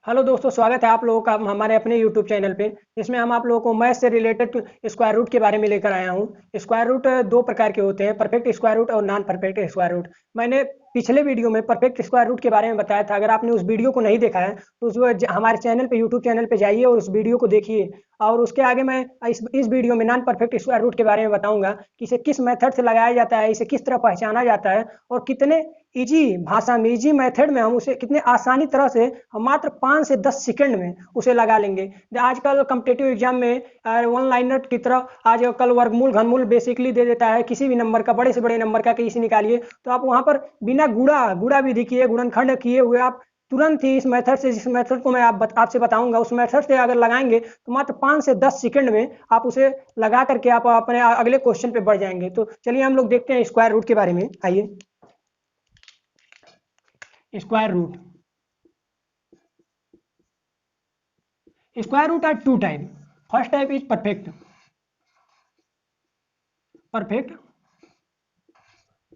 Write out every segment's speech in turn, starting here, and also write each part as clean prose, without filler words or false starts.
Hello दोस्तों, स्वागत है आप लोगों का हमारे अपने यूट्यूब चैनल पे। इसमें हम आप लोगों को मैथ से रिलेटेड स्क्वायर रूट के बारे में लेकर आया हूँ। स्क्वायर रूट दो प्रकार के होते हैं, परफेक्ट स्क्वायर रूट और नॉन परफेक्ट स्क्वायर रूट। मैंने पिछले वीडियो में परफेक्ट स्क्वायर रूट के बारे में बताया था। अगर आपने उस वीडियो को नहीं देखा है तो हमारे चैनल पे, यूट्यूब चैनल पे जाइए और उस वीडियो को देखिए। और उसके आगे मैं इस वीडियो में नॉन परफेक्ट स्क्वायर रूट के बारे में बताऊंगा कि इसे किस मेथड से लगाया जाता है, इसे किस तरह पहचाना जाता है और कितने इजी भाषा में, इजी मेथड में हम उसे कितने आसानी तरह से हम मात्र 5 से 10 सेकंड में उसे लगा लेंगे। आजकल कॉम्पिटिटिव एग्जाम में वन लाइनर की तरह आजकल वर्गमूल घनमूल बेसिकली दे देता है किसी भी नंबर का, बड़े से बड़े नंबर का कैसे निकालिए। तो आप वहां पर बिना गुड़ा विधि किए, गुणनखंड किए हुए आप तुरंत ही इस मेथड से, जिस मेथड को मैं आपसे बताऊंगा उस मेथड से अगर लगाएंगे तो मात्र 5 से 10 सेकंड में आप उसे लगा करके आप अपने अगले क्वेश्चन पे बढ़ जाएंगे। तो चलिए हम लोग देखते हैं स्क्वायर रूट के बारे में। आइए, square root are two type. First type is perfect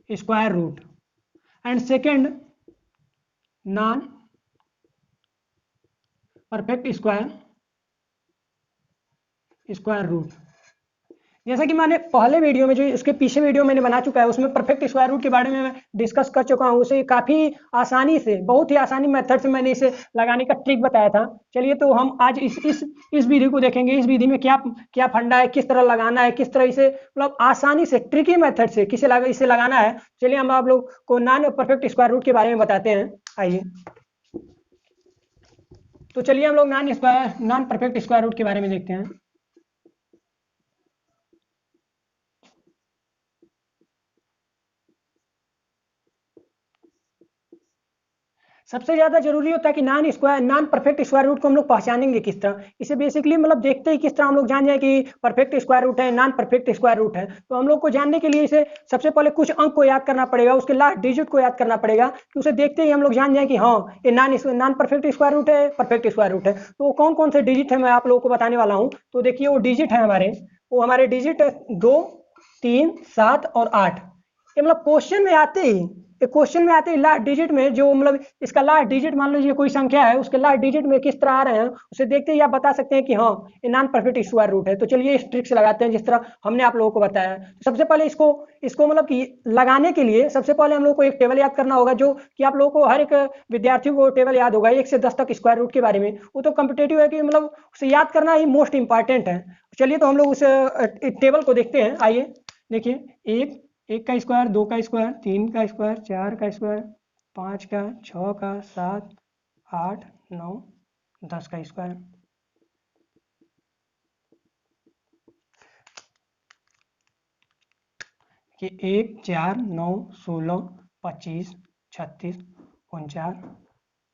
square root, and second non perfect square root। जैसा कि मैंने पहले वीडियो में, जो इसके पीछे वीडियो मैंने बना चुका है, उसमें परफेक्ट स्क्वायर रूट के बारे में मैं डिस्कस कर चुका हूँ। उसे काफ़ी आसानी से, बहुत ही आसानी मेथड से मैंने इसे लगाने का ट्रिक बताया था। चलिए, तो हम आज इस विधि को देखेंगे। इस विधि में क्या क्या फंडा है, किस तरह लगाना है, किस तरह इसे मतलब आसानी से, ट्रिकी मेथड से इसे लगाना है। चलिए हम आप लोग को नॉन परफेक्ट स्क्वायर रूट के बारे में बताते हैं। आइए, तो चलिए हम लोग नॉन परफेक्ट स्क्वायर रूट के बारे में देखते हैं। सबसे ज्यादा जरूरी होता है कि नॉन परफेक्ट स्क्वायर रूट को हम लोग पहचानेंगे किस तरह। इसे बेसिकली मतलब देखते ही किस तरह हम लोग जान जाए कि परफेक्ट स्क्वायर रूट है, नॉन परफेक्ट स्क्वायर रूट है। तो हम लोग को जानने के लिए इसे सबसे पहले कुछ अंक को याद करना पड़ेगा, उसके लास्ट डिजिट को याद करना पड़ेगा कि उसे देखते ही हम लोग जान जाए कि हाँ, ये नॉन परफेक्ट स्क्वायर रूट है, परफेक्ट स्क्वायर रूट है। तो कौन कौन से डिजिट है मैं आप लोगों को बताने वाला हूँ। तो देखिए, वो हमारे डिजिट 2, 3, 7 और 8। ये मतलब क्वेश्चन में आते ही लास्ट डिजिट में, जो मतलब इसका लास्ट डिजिट मान लीजिए कोई संख्या है, उसके लास्ट डिजिट में किस तरह आ रहे हैं उसे देखते ही आप बता सकते हैं कि हाँ, ये नॉन परफेक्ट स्क्वायर रूट है। तो चलिए इस ट्रिक से लगाते हैं जिस तरह हमने आप लोगों को बताया। तो सबसे पहले इसको मतलब कि लगाने के लिए सबसे पहले हम लोग को एक टेबल याद करना होगा, जो कि आप लोगों को, हर एक विद्यार्थी को टेबल याद होगा 1 से 10 तक स्क्वायर रूट के बारे में। वो तो कॉम्पिटेटिव है कि मतलब उसे याद करना ही मोस्ट इंपॉर्टेंट है। चलिए, तो हम लोग उस टेबल को देखते हैं। आइए देखिए, एक का स्क्वायर, 2 का स्क्वायर, 3 का स्क्वायर, 4 का स्क्वायर, 5 का, 6 का, 7, 8, 9, 10 का स्क्वायर। कि 1, 4, 9, 16, 25, 36, 49,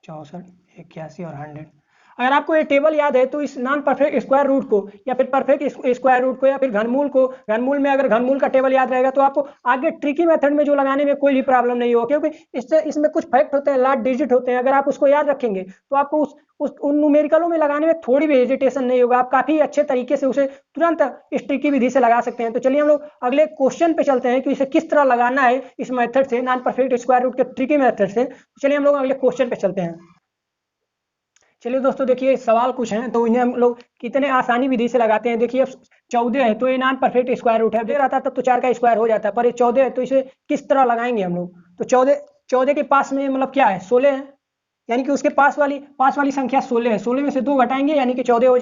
64, 81 और 100। अगर आपको ये टेबल याद है तो इस नॉन परफेक्ट स्क्वायर रूट को या फिर परफेक्ट स्क्वायर रूट को या फिर घनमूल में अगर घनमूल का टेबल याद रहेगा तो आपको आगे ट्रिकी मेथड में जो लगाने में कोई भी प्रॉब्लम नहीं होगा, क्योंकि इसमें कुछ फैक्ट होते हैं, लार्ज डिजिट होते हैं। अगर आप उसको याद रखेंगे तो आपको उन न्यूमेरिकलों में लगाने में थोड़ी भी हेजिटेशन नहीं होगा। आप काफी अच्छे तरीके से उसे तुरंत इस ट्रिकी विधि से लगा सकते हैं। तो चलिए हम लोग अगले क्वेश्चन पे चलते हैं कि इसे किस तरह लगाना है इस मेथड से, नॉन परफेक्ट स्क्वायर रूट के ट्रिकी मेथड से। चलिए हम लोग अगले क्वेश्चन पे चलते हैं। चलिए दोस्तों, देखिए सवाल कुछ हैं तो इन्हें हम लोग कितने आसानी विधि से लगाते हैं। देखिए, अब 14 है तो ये नॉन परफेक्ट स्क्वायर रूट है। दे रहता तब तो 4 का स्क्वायर हो जाता है, पर ये 14 है तो इसे किस तरह लगाएंगे हम लोग। तो 14 के पास में मतलब क्या है, 16 है, यानी कि उसके पास वाली संख्या 16 है। 16 में से 2 घटाएंगे यानी कि 14 हो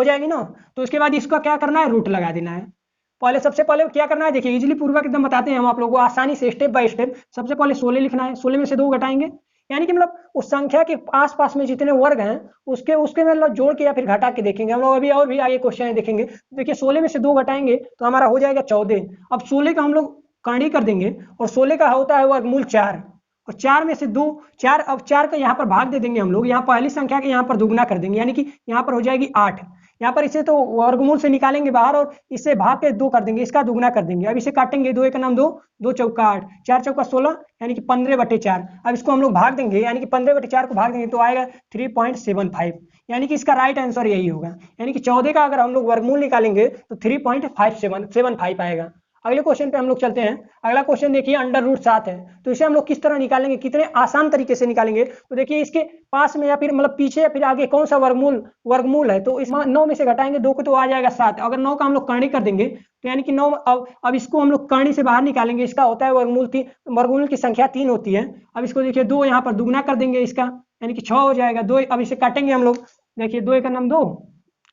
जाएगी ना। तो उसके बाद इसका क्या करना है, रूट लगा देना है। सबसे पहले क्या करना है, देखिए इजीली पूर्वक एकदम बताते हैं हम आप लोगों को आसानी से, स्टेप बाय स्टेप। सबसे पहले 16 लिखना है, 16 में से 2 घटाएंगे, यानी कि मतलब उस संख्या के आसपास में जितने वर्ग हैं उसके मतलब जोड़ के या फिर घटा के देखेंगे हम लोग। अभी और भी आगे क्वेश्चन देखेंगे। देखिए, 16 में से 2 घटाएंगे तो हमारा हो जाएगा 14। अब 16 का हम लोग कांडी कर देंगे और 16 का होता है वर्गमूल 4, और 4 में से 2, 4, अब 4 का यहाँ पर भाग दे देंगे हम लोग। यहाँ पहली संख्या के यहाँ पर दुगना कर देंगे, यानी कि यहाँ पर हो जाएगी 8। यहाँ पर इसे तो वर्गमूल से निकालेंगे बाहर और इससे भाग के 2 कर देंगे, इसका दुगना कर देंगे। अब इसे काटेंगे, 2 एक नाम 2, 2 चौका 8, 4 चौका 16, यानी कि 15/4। अब इसको हम लोग भाग देंगे, यानी कि 15/4 को भाग देंगे तो आएगा 3.75, यानी कि इसका राइट आंसर यही होगा। यानी कि 14 का अगर हम लोग वर्गमूल निकालेंगे तो 3.575 आएगा। अगले क्वेश्चन पे हम लोग चलते हैं। अगला क्वेश्चन देखिए √7 है, तो इसे हम लोग किस तरह निकालेंगे, कितने आसान तरीके से निकालेंगे। तो देखिए इसके पास में या फिर मतलब पीछे या फिर आगे कौन सा वर्गमूल है, तो इस 9 में से घटाएंगे 2 को तो आ जाएगा 7। अगर 9 का हम लोग करणी कर देंगे तो यानी कि 9, अब इसको हम लोग करणी से बाहर निकालेंगे, इसका होता है वर्गमूल की संख्या 3 होती है। अब इसको देखिए 2 यहाँ पर दुगना कर देंगे इसका, यानी कि 6 हो जाएगा। 2, अब इसे काटेंगे हम लोग, देखिए 2 का नाम 2,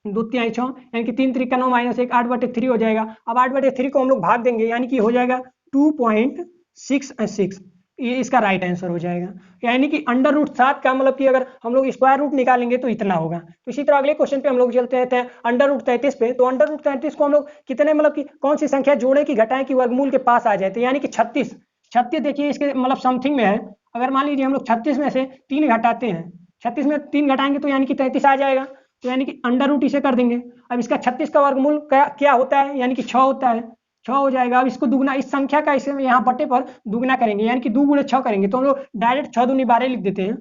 2 तिहाई 6, यानी कि 3 3 का 9 -1 8/3 हो जाएगा। अब 8/3 को हम लोग भाग देंगे, यानी कि हो जाएगा 2.66, ये इसका राइट आंसर हो जाएगा। यानी कि √7 का मतलब कि अगर हम लोग स्क्वायर रूट निकालेंगे तो इतना होगा। तो इसी तरह अगले क्वेश्चन पे हम लोग चलते हैं √33 पे। तो √33 को हम लोग कितने मतलब कि कौन सी संख्या जोड़े की घटाएं कि वर्गमूल के पास आ जाए, तो यानी कि 36। 36 देखिए इसके मतलब समथिंग में है। अगर मान लीजिए हम लोग 36 में से 3 घटाते हैं, 36 में 3 घटाएंगे तो यानी कि 33 आ जाएगा। तो यानी कि √ इसे कर देंगे। अब इसका 36 का वर्गमूल क्या होता है, यानी कि 6 होता है, 6 हो जाएगा। अब इसको दुगना, इस संख्या का इसे यहाँ बट्टे पर दुगना करेंगे, यानी कि 2 गुणे 6 करेंगे, तो हम लोग डायरेक्ट 6 दूनी 12 लिख देते हैं।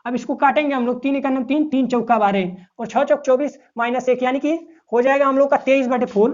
अब इसको काटेंगे हम लोग, 3 × 9 3, 3 चौका 12 और 6 चौक 24 -1, यानी कि हो जाएगा हम लोग का 23/4।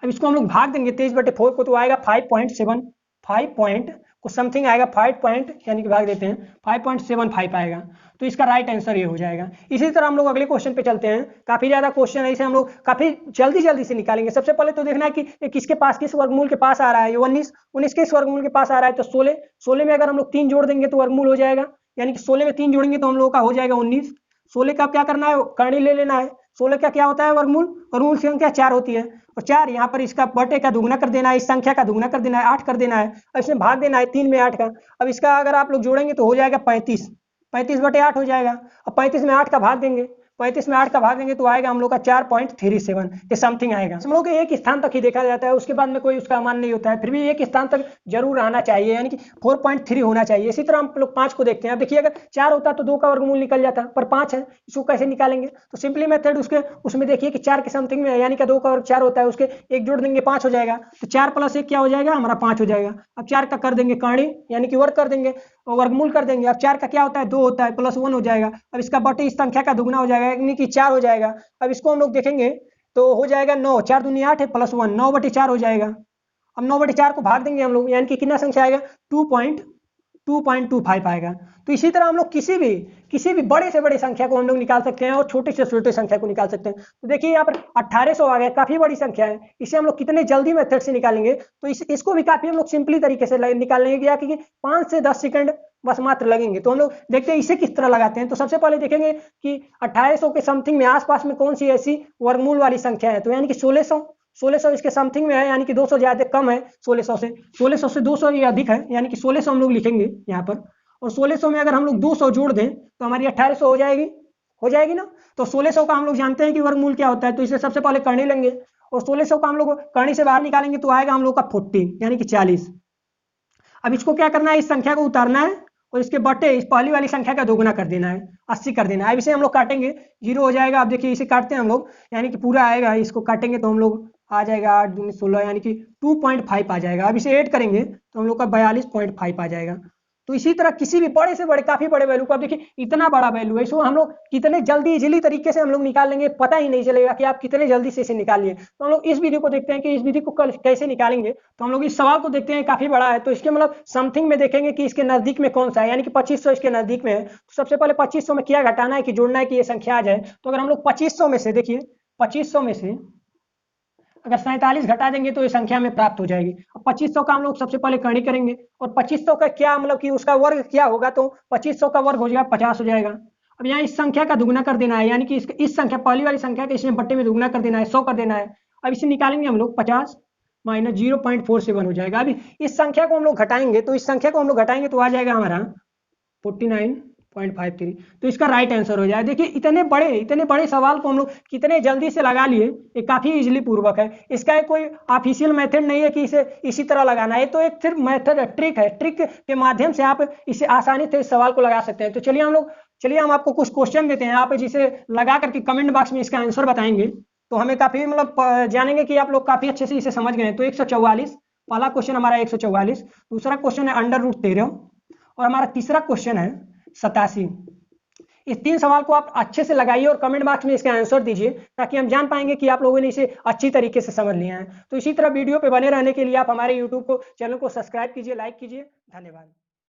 अब इसको हम लोग भाग देंगे 23/4 को, तो आएगा 5.7, 5 को समथिंग आएगा, 5 यानी कि भाग देते हैं 5.75 आएगा। तो इसका राइट आंसर ये हो जाएगा। इसी तरह हम लोग अगले क्वेश्चन पे चलते हैं। काफी ज्यादा क्वेश्चन है, इसे हम लोग काफी जल्दी से निकालेंगे। सबसे पहले तो देखना है कि किसके पास किस वर्गमूल के पास आ रहा है। 19 किस वर्गमूल के पास आ रहा है, तो 16 में अगर हम लोग 3 जोड़ देंगे तो वर्गमूल हो जाएगा, यानी कि 16 में 3 जोड़ेंगे तो हम लोग का हो जाएगा 19। 16 का क्या करना है, करणी ले लेना है। 16 का क्या होता है वर्गमूल की संख्या 4 होती है, और 4 यहाँ पर इसका बटे का दुगना कर देना है, इस संख्या का दुगना कर देना है, 8 कर देना है। अब इसमें भाग देना है 3 में 8 का। अब इसका अगर आप लोग जोड़ेंगे तो हो जाएगा 35, 35/8 हो जाएगा। अब 35 में 8 का भाग देंगे, 35 में 8 का भाग देंगे तो आएगा हम लोग का 4.37, ये समथिंग आएगा। हम लोग एक स्थान तक ही देखा जाता है, उसके बाद में कोई उसका मान नहीं होता है, फिर भी एक स्थान तक जरूर आना चाहिए, यानी कि 4.3 होना चाहिए। इसी तरह हम लोग 5 को देखते हैं। अब देखिए अगर 4 होता तो 2 का वर्गमूल निकल जाता, पर 5 है, इसको कैसे निकालेंगे। तो सिंपली मेथड उसमें देखिए कि 4 के समथिंग में है, यानी कि 2 का वर्ग 4 होता है, उसके एक जोड़ देंगे 5 हो जाएगा। तो 4 + 1 क्या हो जाएगा हमारा 5 हो जाएगा। अब 4 का कर देंगे करणी, यानी कि वर्ग कर देंगे, वर्गमूल कर देंगे। अब 4 का क्या होता है 2 होता है, +1 हो जाएगा। अब इसका बटे इस संख्या का दुगना हो जाएगा, यानी कि 4 हो जाएगा। अब इसको हम लोग देखेंगे तो हो जाएगा 9, 4 दूनी 8 है, +1 9/4 हो जाएगा। अब 9/4 को भाग देंगे हम लोग, यानी कि कितना संख्या आएगा 2.25 आएगा। तो इसी तरह हम लोग किसी भी बड़े से बड़े संख्या को हम लोग निकाल सकते हैं, और छोटे से छोटे संख्या को निकाल सकते हैं। तो देखिए यहाँ पर 1800 आ गया, काफी बड़ी संख्या है। इसे हम लोग कितने जल्दी मेथड से निकालेंगे, तो इसको भी काफी हम लोग सिंपली तरीके से निकाल लेंगे, क्या कि 5 से 10 सेकंड बस मात्र लगेंगे। तो हम लोग देखते हैं इसे किस तरह लगाते हैं। तो सबसे पहले देखेंगे कि 1800 के समथिंग में आसपास में कौन सी ऐसी वर्गमूल वाली संख्या है, तो यानी कि 1600 इसके समथिंग में है, यानी कि 200 ज्यादा कम है 1600 से 200 ये अधिक है, यानी कि 1600 हम लोग लिखेंगे यहाँ पर। और 1600 में अगर हम लोग 200 जोड़ दें तो हमारी 1800 हो जाएगी ना। तो 1600 का हम लोग जानते हैं कि वर्गमूल क्या होता है, तो इसे सबसे पहले करणी लेंगे, और 1600 का हम लोग करणी से बाहर निकालेंगे तो आएगा हम लोग का 40, यानी कि 40। अब इसको क्या करना है, इस संख्या को उतारना है, और इसके बटे इस पहली वाली संख्या का दोगुना कर देना है, 80 कर देना है। अब इसे हम लोग काटेंगे, 0 हो जाएगा। अब देखिए इसे काटते हैं हम लोग, यानी कि पूरा आएगा, इसको काटेंगे तो हम लोग आ जाएगा 8 दूनी 16, यानी कि 2.5 आ जाएगा। अब इसे ऐड करेंगे तो हम लोग का 42.5 आ जाएगा। तो इसी तरह किसी भी बड़े से बड़े, काफी बड़े वैल्यू को, अब देखिए इतना बड़ा वैल्यू है, इसको हम लोग कितने जल्दी इजीली तरीके से हम लोग निकाल लेंगे, पता ही नहीं चलेगा कि आप कितने जल्दी से इसे निकाल लिए। तो हम लोग इस विधि को देखते हैं कि इस विधि को कैसे निकालेंगे। तो हम लोग इस सवाल को देखते हैं, काफी बड़ा है, तो इसके मतलब समथिंग में देखेंगे कि इसके नजदीक में कौन सा है, यानी कि 2500 इसके नजदीक में है। तो सबसे पहले 2500 में क्या घटाना है कि जोड़ना है कि ये संख्या आ जाए। तो अगर हम लोग 2500 में से देखिए, 2500 में से अगर 47 घटा देंगे तो ये संख्या में प्राप्त हो जाएगी। अब 2500 का हम लोग सबसे पहले करणी करेंगे, और 2500 का क्या मतलब कि उसका वर्ग क्या होगा, तो 2500 का वर्ग हो जाएगा 50 हो जाएगा। अब यहाँ इस संख्या का दुगना कर देना है, यानी कि इस संख्या पहली वाली संख्या के इसमें बट्टे में दुगना कर देना है, 100 कर देना है। अब इसे निकालेंगे हम लोग, 50 - 0.47 हो जाएगा। अभी इस संख्या को हम लोग घटाएंगे, तो इस संख्या को हम लोग घटाएंगे तो आ जाएगा हमारा 49.53। तो इसका राइट आंसर हो जाए। देखिए इतने बड़े सवाल को हम लोग कितने जल्दी से लगा लिए, ये काफी इजीली पूर्वक है। इसका एक कोई ऑफिशियल मेथड नहीं है कि इसे इसी तरह लगाना है, तो एक सिर्फ मेथड ट्रिक है, ट्रिक के माध्यम से आप इसे आसानी से इस सवाल को लगा सकते हैं। तो चलिए हम आपको कुछ क्वेश्चन देते हैं, आप जिसे लगा करके कमेंट बॉक्स में इसका आंसर बताएंगे, तो हमें काफी मतलब जानेंगे कि आप लोग काफी अच्छे से इसे समझ गए। तो 144 पहला क्वेश्चन हमारा 144, दूसरा क्वेश्चन है √13, और हमारा तीसरा क्वेश्चन है 87। इस 3 सवाल को आप अच्छे से लगाइए और कमेंट बॉक्स में इसका आंसर दीजिए, ताकि हम जान पाएंगे कि आप लोगों ने इसे अच्छी तरीके से समझ लिया है। तो इसी तरह वीडियो पे बने रहने के लिए आप हमारे यूट्यूब चैनल को सब्सक्राइब कीजिए, लाइक कीजिए। धन्यवाद।